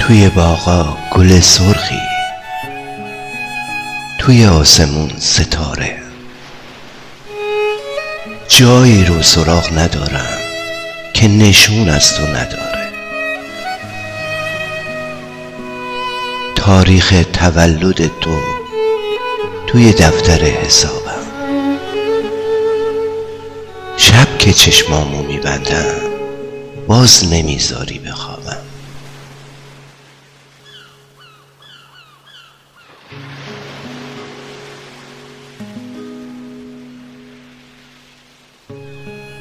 توی باغا گل سرخی، توی آسمون ستاره، جایی رو سراغ ندارم که نشون از تو نداره. تاریخ تولد تو توی دفتر حسابم، شب که چشمامو میبندم باز نمیذاری بخوابم.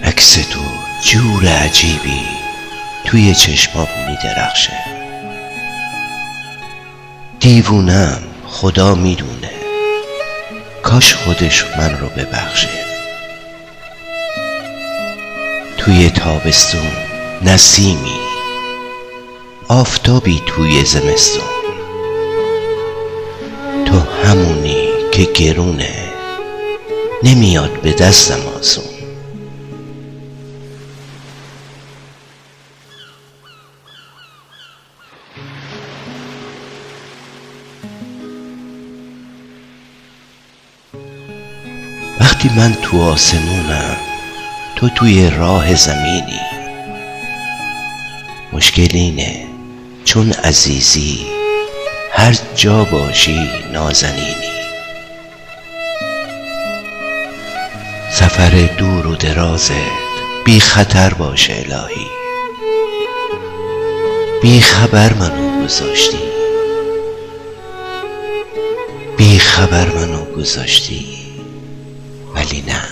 عکس تو جور عجیبی توی چشمام میدرخشه. دیوونم، خدا میدونه، کاش خودش من رو ببخشه. توی تابستون نسیمی، آفتابی توی زمستون، تو همونی که گرونه، نمیاد به دستم آسون. وقتی من تو آسمونم، تو توی راه زمینی. مشکل اینه چون عزیزی، هر جا باشی نازنینی. سفر دور و درازت بی خطر باشه الهی، بی خبر منو گذاشتی، بی خبر منو گذاشتی. ولی نه،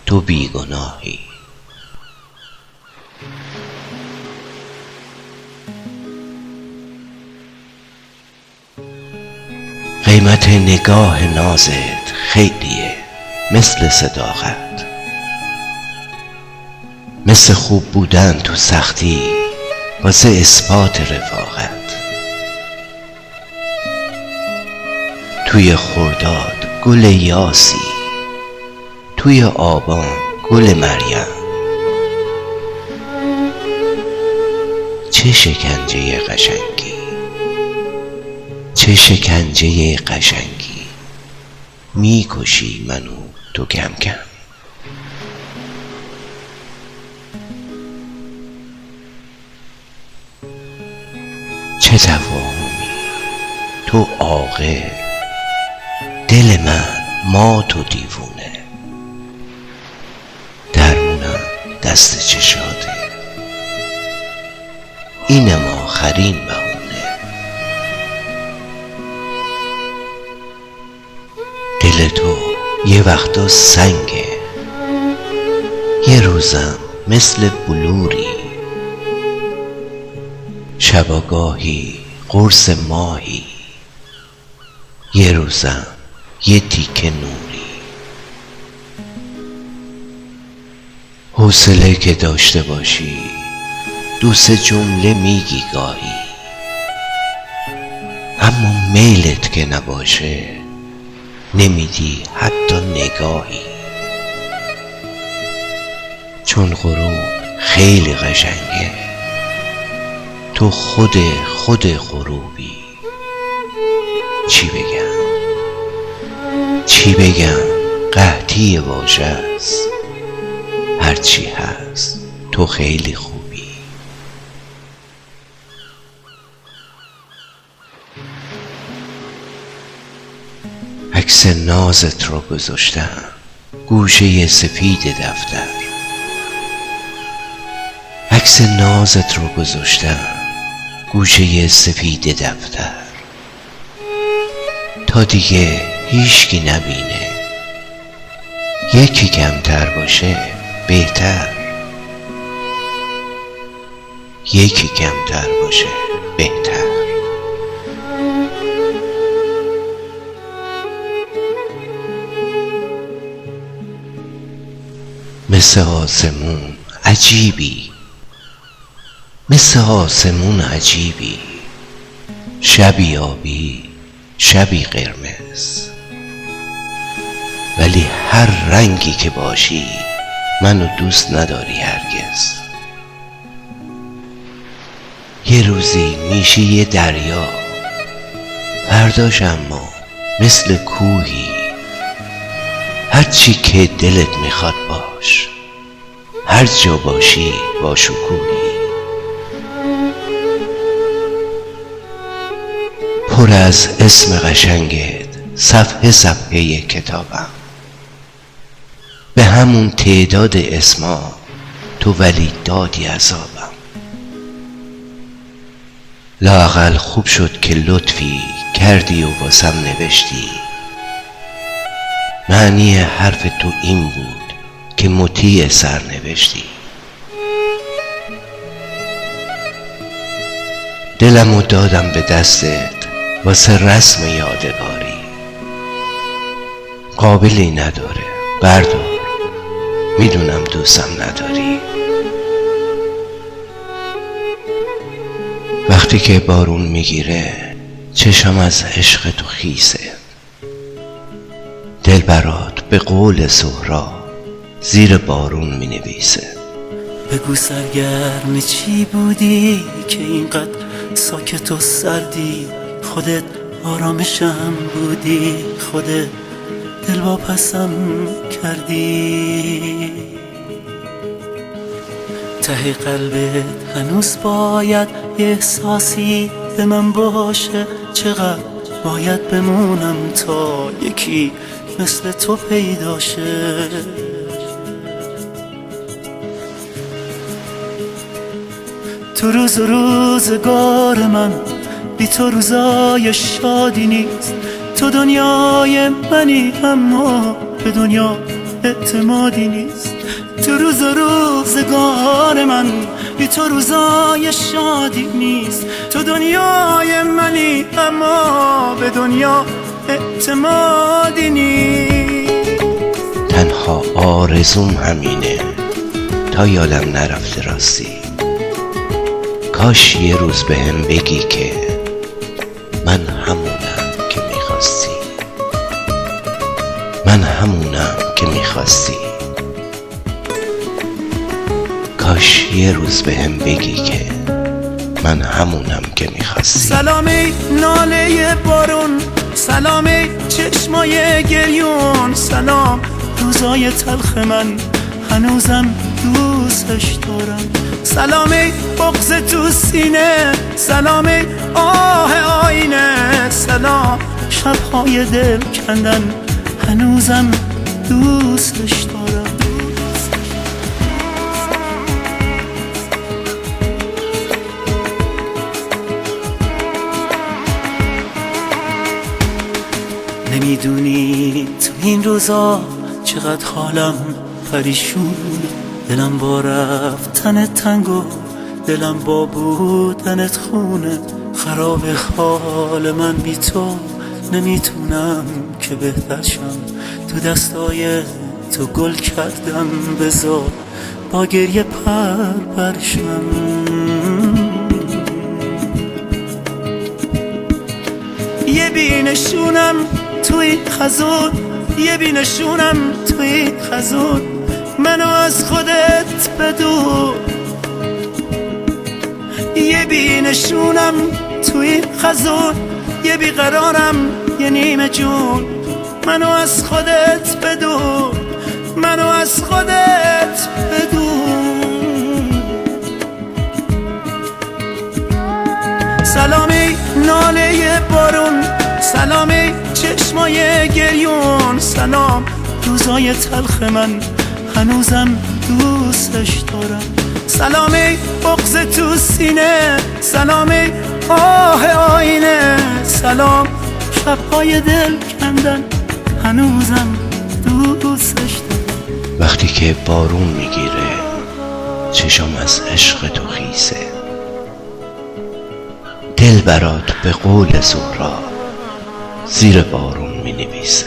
تو بیگناهی. قیمت نگاه نازت خیلیه، مثل صداقت، مثل خوب بودن تو سختی، واسه اثبات رفاقت. توی خرداد گل یاسی، توی آبان گل مریم. چه شکنجه قشنگی، چه شکنجه قشنگی، میکشی منو تو کم کم. چه تفاهمی، تو عاقل، دل من مات و دیوونه. درمونم دست چشاته، اینم آخرین بهونه. دل تو یه وقتا سنگه، یه روزم مثل بلوری. شباگاهی قرص ماهی، یه روزم یه تیکه نوری. حوصله که داشته باشی، دو سه جمله میگی گاهی، اما میلت که نباشه نمیدی حتی نگاهی. چون غروب خیلی قشنگه، تو خود غروبی. چی بگم قحطی واژه است، هرچی هست تو خیلی خوبی. عکس نازت رو گذاشتم گوشه سفید دفتر، عکس نازت رو گذاشتم گوشه سفید دفتر. تا دیگه هیچکی نبینه، یکی کمتر باشه بهتر، یکی کمتر باشه بهتر. مثل آسمون عجیبی، مثل آسمون عجیبی، شبی آبی شبی قرمز. ولی هر رنگی که باشی منو دوست نداری هرگز. یه روزی میشی یه دریا، فرداش اما مثل کوهی. هرچی که دلت میخواد باش، هر جا باشی با شکوهی. پر از اسم قشنگت صفحه صفحه کتابم، به همون تعداد اسما تو ولی دادی عذابم. لااقل خوب شد که لطفی کردی و واسم نوشتی. معنی حرف تو این بود که مطیع سرنوشتی. دلمو دادم به دستت واسه رسم یادگاری. قابلی نداره، بردار، میدونم دوستم نداری. وقتی که بارون میگیره چشم از عشق تو خیسه. دل برات به قول سهراب زیر بارون مینویسه. بگو سرگرم چی بودی که اینقدر ساکت و سردی؟ خودت آرامشم بودی، خودت دلواپسم کردی. ته قلبت هنوز باید یه احساسی به من باشه. چقدر باید بمونم تا یکی مثل تو پیدا شه؟ تو روز و روزگار من بی تو روزای شادی نیست. تو دنیای منی اما به دنیا اعتمادی نیست. تو روز و روزگار من بی تو روزای شادی نیست. تو دنیای منی اما به دنیا اعتمادی نیست. تنها آرزوم همینه تا یادم نرفته راستی. کاش یه روز بهم بگی که من همونم که میخواستی. من همونم که میخواستی. کاش یه روز بهم بگی که من همونم که میخواستی. سلامی ناله بارون، سلامی چشمای گریون، سلام روزای تلخ من هنوزم دوستش دارم. سلامی بغض تو سینه، سلامی آه آینه، سلام شبهای دل کندن هنوزم دوستش دارم. نمیدونی تو این روزا چقدر حالم پریشون، دلم با رفتن تنگ و دلم با بودنت خونه. خراب حال من بی تو، نمیتونم که بهتر شم. تو دستای تو گل کردم، بذار با گریه پرشم. یه بینشونم توی خزون، یه بینشونم توی خزون، منو از خودت بدون. یه بینشونم توی خزون، یه بیقرارم یه نیمه جون، منو از خودت بدون، منو از خودت بدون. سلامی ناله بارون، سلامی چشمای گریون، سلام روزای تلخ من هنوزم دوستش دارم. سلامی بغض تو سینه، سلامی آه آینه، سلام شبهای دل کندن هنوزم دوستش دارم. وقتی که بارون میگیره چشم از عشق تو خیسه. دل برات به قول سهراب زیر بارون مینویسه.